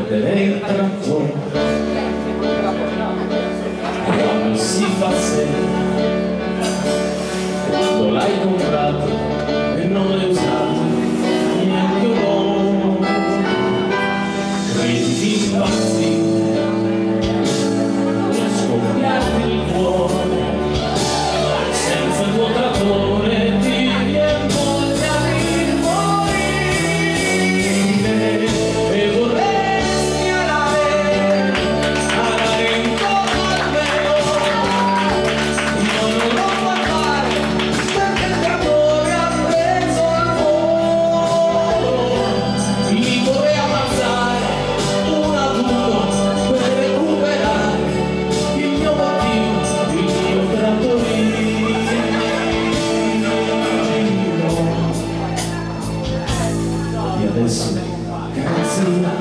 perdere il trattore quando si fa serio, quando l'hai comprato e non l'hai usato neanche un po', credi di impazzire, vuoi scoppiarti il cuore, senza il tuo trattore ti viene voglia di morire e vorresti alare intorno al velo, io non lo puoi fare perché il trattore ha preso il volo, li vorrei ammazzare uno ad uno per recuperare il mio motivo, il mio trattorino. E adesso, carezzina,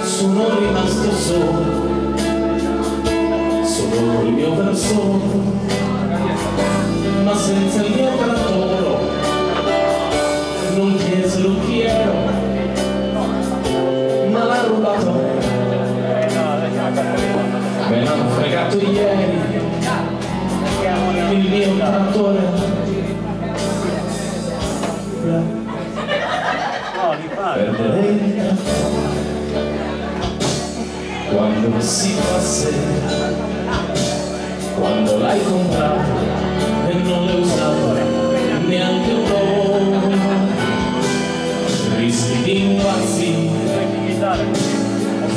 sono rimasto solo col mio persone, ma senza il mio trattore non chiesero chi ero, ma l'ha rubato, me l'hanno fregato ieri il mio trattore. Perderei il trattore quando si fa sera, quando l'hai comprato e non l'hai usato neanche un po', rischi di impazzire,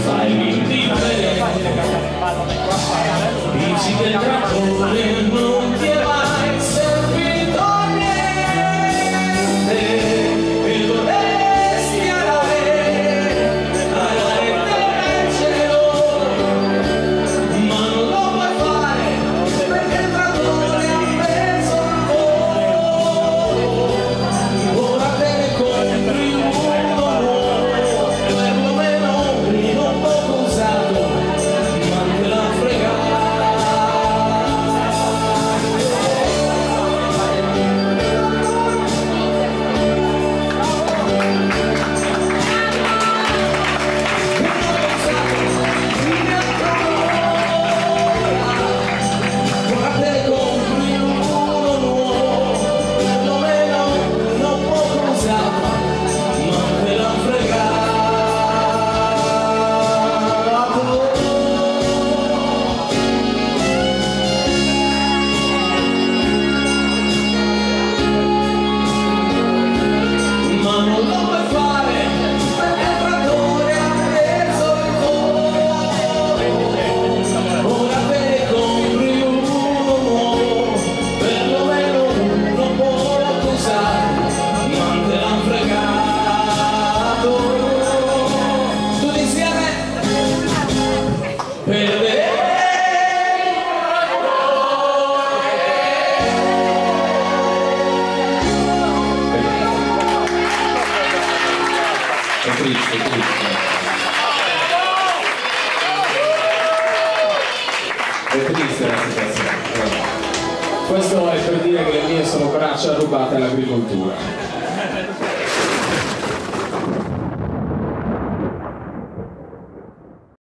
fai l'indifferente, dici che il trattore non ti è mai servito a niente e vorresti alare nel cielo, ma non lo puoi fare perché il trattore ha preso il volo. Ora te ne compri uno nuovo, perlomeno uno poco usato, ma te l'ha fregato. Ora te ne compri uno nuovo, perlomeno uno poco usato, ma te l'ha fregato. Ma non lo puoi fare perché il trattore ha preso il volo. Ora te ne compri uno nuovo, perlomeno uno poco usato, ma te l'han fregato. Tutti insieme perderei. È triste, è triste. È triste la situazione. Questo è per dire che le mie sono braccia rubate all'agricoltura.